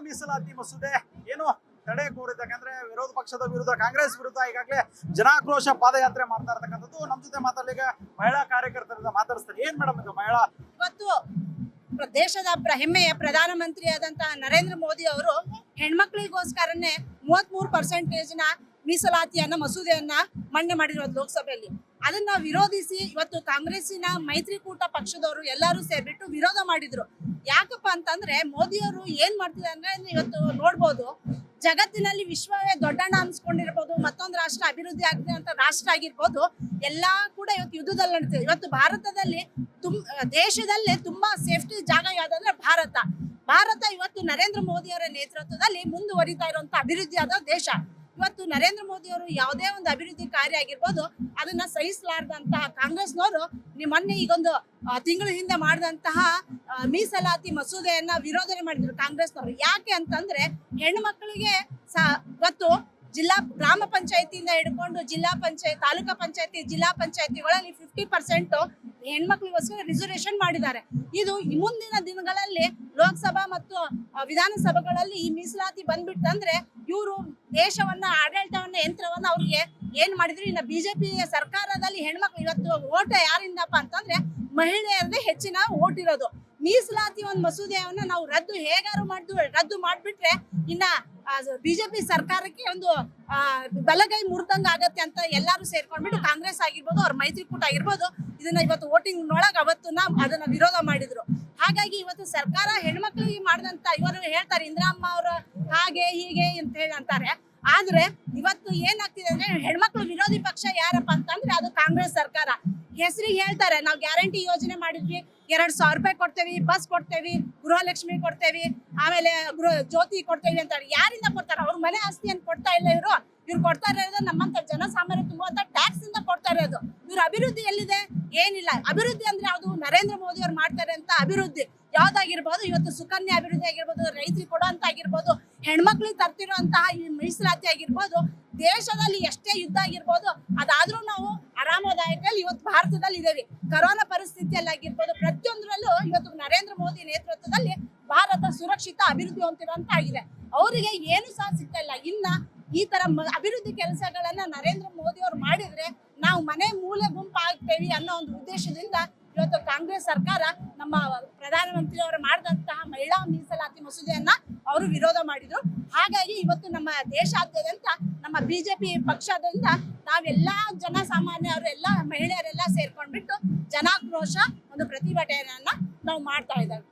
ಮೀಸಲಾತಿ ಮಸೂದೆ ಏನು ತಡೆ ಕೋರಿದ್ದಕ್ಕಂದ್ರೆ ವಿರೋಧ ಪಕ್ಷದ ವಿರುದ್ಧ ಕಾಂಗ್ರೆಸ್ ವಿರುದ್ಧ ಈಗಾಗಲೇ ಜನಾಕ್ರೋಶ ಪಾದಯಾತ್ರೆ ಮಾಡ್ತಾ ಇರ್ತಕ್ಕಂಥದ್ದು. ನಮ್ಮ ಜೊತೆ ಮಾತಾಡ್ಲಿಕ್ಕೆ ಮಹಿಳಾ ಕಾರ್ಯಕರ್ತರಿಂದ ಮಾತಾಡಿಸ್ತಾರೆ. ಏನ್ ಮೇಡಮ್ ಇದು ಮಹಿಳಾ ಇವತ್ತು ದೇಶದ ಹೆಮ್ಮೆಯ ಪ್ರಧಾನಮಂತ್ರಿ ಆದಂತಹ ನರೇಂದ್ರ ಮೋದಿ ಅವರು ಹೆಣ್ಮಕ್ಳಿಗೋಸ್ಕರನೇ 33% ಮೀಸಲಾತಿಯನ್ನ ಮಸೂದೆಯನ್ನ ಮಂಡನೆ ಮಾಡಿರೋದು ಲೋಕಸಭೆಯಲ್ಲಿ. ಅದನ್ನ ವಿರೋಧಿಸಿ ಇವತ್ತು ಕಾಂಗ್ರೆಸ್ಸಿನ ಮೈತ್ರಿಕೂಟ ಪಕ್ಷದವರು ಎಲ್ಲರೂ ಸೇರ್ಬಿಟ್ಟು ವಿರೋಧ ಮಾಡಿದ್ರು. ಯಾಕಪ್ಪ ಅಂತಂದ್ರೆ ಮೋದಿಯವರು ಏನ್ ಮಾಡ್ತಿದ್ದಾರೆ ಅಂದ್ರೆ ಇವತ್ತು ನೋಡ್ಬೋದು, ಜಗತ್ತಿನಲ್ಲಿ ವಿಶ್ವವೇ ದೊಡ್ಡಣ್ಣ ಅನ್ಸ್ಕೊಂಡಿರ್ಬೋದು, ಮತ್ತೊಂದು ರಾಷ್ಟ್ರ ಅಭಿವೃದ್ಧಿ ಆಗ್ತದೆ ಅಂತ ರಾಷ್ಟ್ರ ಆಗಿರ್ಬೋದು, ಎಲ್ಲಾ ಕೂಡ ಇವತ್ತು ಯುದ್ಧದಲ್ಲಿ ನಡೀತಿದೆ. ಇವತ್ತು ಭಾರತದಲ್ಲಿ ದೇಶದಲ್ಲೇ ತುಂಬಾ ಸೇಫ್ಟಿ ಜಾಗ ಯಾವ್ದಂದ್ರೆ ಭಾರತ ಇವತ್ತು ನರೇಂದ್ರ ಮೋದಿ ಅವರ ನೇತೃತ್ವದಲ್ಲಿ ಮುಂದುವರಿತಾ ಇರುವಂತ ಅಭಿವೃದ್ಧಿಯಾದ ದೇಶ. ಇವತ್ತು ನರೇಂದ್ರ ಮೋದಿ ಅವರು ಯಾವುದೇ ಒಂದು ಅಭಿವೃದ್ಧಿ ಕಾರ್ಯ ಆಗಿರ್ಬೋದು ಅದನ್ನ ಸಹಿಸಲಾರದಂತಹ ಕಾಂಗ್ರೆಸ್ನವರು ಮೊನ್ನೆ ಈಗೊಂದು ತಿಂಗಳ ಹಿಂದೆ ಮಾಡಿದಂತಹ ಮೀಸಲಾತಿ ಮಸೂದೆಯನ್ನ ವಿರೋಧನೆ ಮಾಡಿದ್ರು ಕಾಂಗ್ರೆಸ್ನವರು. ಯಾಕೆ ಅಂತಂದ್ರೆ ಹೆಣ್ಣು ಮಕ್ಕಳಿಗೆ ಇವತ್ತು ಗ್ರಾಮ ಪಂಚಾಯತಿಯಿಂದ ಹಿಡ್ಕೊಂಡು ಜಿಲ್ಲಾ ಪಂಚಾಯತ್, ತಾಲೂಕಾ ಪಂಚಾಯತಿ, ಜಿಲ್ಲಾ ಪಂಚಾಯತಿಗಳಲ್ಲಿ 50% ಹೆಣ್ಮಕ್ಳಿಗೋಸ್ಕರ ರಿಸರ್ವೇಶನ್ ಮಾಡಿದ್ದಾರೆ. ಇದು ಮುಂದಿನ ದಿನಗಳಲ್ಲಿ ಲೋಕಸಭಾ ಮತ್ತು ವಿಧಾನಸಭೆಗಳಲ್ಲಿ ಈ ಮೀಸಲಾತಿ ಬಂದ್ಬಿಟ್ಟಂದ್ರೆ ಇವರು ದೇಶವನ್ನ ಆಡಳಿತವನ್ನ ಯಂತ್ರವನ್ನ ಅವ್ರಿಗೆ ಏನ್ ಮಾಡಿದ್ರು. ಇನ್ನು ಬಿಜೆಪಿ ಸರ್ಕಾರದಲ್ಲಿ ಹೆಣ್ಮಕ್ಳು ಇವತ್ತು ಓಟ್ ಯಾರಿಂದಪ್ಪ ಅಂತಂದ್ರೆ ಮಹಿಳೆಯರದೇ ಹೆಚ್ಚಿನ ಓಟ್ ಇರೋದು. ಮೀಸಲಾತಿ ಒಂದು ಮಸೂದೆಯನ್ನ ನಾವು ರದ್ದು ಮಾಡ್ಬಿಟ್ರೆ ಇನ್ನ ಬಿಜೆಪಿ ಸರ್ಕಾರಕ್ಕೆ ಒಂದು ಬಲಗೈ ಮುರಿದಂಗ ಆಗತ್ತೆ ಅಂತ ಎಲ್ಲರೂ ಸೇರ್ಕೊಂಡ್ಬಿಟ್ಟು ಕಾಂಗ್ರೆಸ್ ಆಗಿರ್ಬೋದು, ಅವ್ರ ಮೈತ್ರಿಕೂಟ ಆಗಿರ್ಬೋದು, ಇದನ್ನ ಇವತ್ತು ವೋಟಿಂಗ್ ಒಳಗೆ ಅದನ್ನ ವಿರೋಧ ಮಾಡಿದ್ರು. ಹಾಗಾಗಿ ಇವತ್ತು ಸರ್ಕಾರ ಹೆಣ್ಮಕ್ಳಿಗೆ ಮಾಡಿದಂತ ಇವರು ಹೇಳ್ತಾರೆ ಇಂದಿರಮ್ಮ ಅವರು ಹಾಗೆ ಹೀಗೆ ಅಂತ ಹೇಳಿ ಅಂತಾರೆ. ಆದ್ರೆ ಇವತ್ತು ಏನಾಗ್ತಿದೆ ಅಂದ್ರೆ ಹೆಣ್ಮಕ್ಳು ವಿರೋಧಿ ಪಕ್ಷ ಯಾರಪ್ಪ ಅಂತಂದ್ರೆ ಅದು ಕಾಂಗ್ರೆಸ್ ಸರ್ಕಾರ. ಹೆಸರಿಗೆ ಹೇಳ್ತಾರೆ ನಾವು ಗ್ಯಾರಂಟಿ ಯೋಜನೆ ಮಾಡಿದ್ವಿ, 2,000 ರೂಪಾಯಿ ಕೊಡ್ತೇವಿ, ಬಸ್ ಕೊಡ್ತೇವಿ, ಗೃಹಲಕ್ಷ್ಮಿ ಕೊಡ್ತೇವಿ, ಆಮೇಲೆ ಜ್ಯೋತಿ ಕೊಡ್ತೇವಿ ಅಂತಾರೆ. ಯಾರಿಂದ ಕೊಡ್ತಾರೆ? ಅವ್ರ ಮನೆ ಆಸ್ತಿಯನ್ನು ಕೊಡ್ತಾ ಇಲ್ಲ ಇವ್ರು ಕೊಡ್ತಾ ಇರೋದು ನಮ್ಮಂತ ಜನಸಾಮಾನ್ಯ ತುಂಬುವಂತ ಟ್ಯಾಕ್ಸ್ ಇಂದ ಕೊಡ್ತಾ ಇರೋದು. ಇವ್ರ ಅಭಿವೃದ್ಧಿ ಎಲ್ಲಿದೆ? ಏನಿಲ್ಲ. ಅಭಿವೃದ್ಧಿ ಅಂದ್ರೆ ಅದು ನರೇಂದ್ರ ಮೋದಿ ಅವ್ರು ಮಾಡ್ತಾರೆ ಅಂತ ಅಭಿವೃದ್ಧಿ ಯಾವ್ದಾಗಿರ್ಬೋದು, ಇವತ್ತು ಸುಕನ್ಯಾ ಅಭಿವೃದ್ಧಿ ಆಗಿರ್ಬೋದು, ರೈತರಿಗೆ ಕೊಡುವಂತ ಆಗಿರ್ಬೋದು, ಹೆಣ್ಮಕ್ಳಿಗೆ ತರ್ತಿರುವಂತಹ ಈ ಮೀಸಲಾತಿ ಆಗಿರ್ಬೋದು, ದೇಶದಲ್ಲಿ ಎಷ್ಟೇ ಯುದ್ಧ ಆಗಿರ್ಬೋದು ಅದಾದ್ರೂ ನಾವು ಆರಾಮದಾಯಕದಲ್ಲಿ ಇವತ್ತು ಭಾರತದಲ್ಲಿ ಇದ್ದೇವೆ. ಕರೋನಾ ಪರಿಸ್ಥಿತಿಯಲ್ಲಿ ಆಗಿರ್ಬೋದು, ಪ್ರತಿಯೊಂದರಲ್ಲೂ ಇವತ್ತು ನರೇಂದ್ರ ಮೋದಿ ನೇತೃತ್ವದಲ್ಲಿ ಭಾರತ ಸುರಕ್ಷಿತ ಅಭಿವೃದ್ಧಿ ಹೊಂದಿರುವಂತ ಆಗಿದೆ. ಅವರಿಗೆ ಏನು ಸಹ ಸಿಗ್ತಾ ಇಲ್ಲ. ಇನ್ನ ಈ ತರ ಅಭಿವೃದ್ಧಿ ಕೆಲಸಗಳನ್ನ ನರೇಂದ್ರ ಮೋದಿ ಅವರು ಮಾಡಿದ್ರೆ ನಾವು ಮನೆ ಮೂಲೆ ಗುಂಪು ಆಗ್ತೇವೆ ಅನ್ನೋ ಒಂದು ಉದ್ದೇಶದಿಂದ ಇವತ್ತು ಕಾಂಗ್ರೆಸ್ ಸರ್ಕಾರ ನಮ್ಮ ಪ್ರಧಾನಮಂತ್ರಿ ಅವರು ಮಾಡಿದಂತಹ ಮಹಿಳಾ ಮೀಸಲಾತಿ ಮಸೂದೆಯನ್ನ ಅವರು ವಿರೋಧ ಮಾಡಿದ್ರು. ಹಾಗಾಗಿ ಇವತ್ತು ನಮ್ಮ ದೇಶಾದ್ಯಂತ ನಮ್ಮ ಬಿಜೆಪಿ ಪಕ್ಷದಿಂದ ನಾವೆಲ್ಲಾ ಜನಸಾಮಾನ್ಯರು ಎಲ್ಲ ಮಹಿಳೆಯರೆಲ್ಲ ಸೇರ್ಕೊಂಡ್ಬಿಟ್ಟು ಜನಾಕ್ರೋಶ ಒಂದು ಪ್ರತಿಭಟನೆಯನ್ನ ನಾವು ಮಾಡ್ತಾ ಇದ್ದೇವೆ.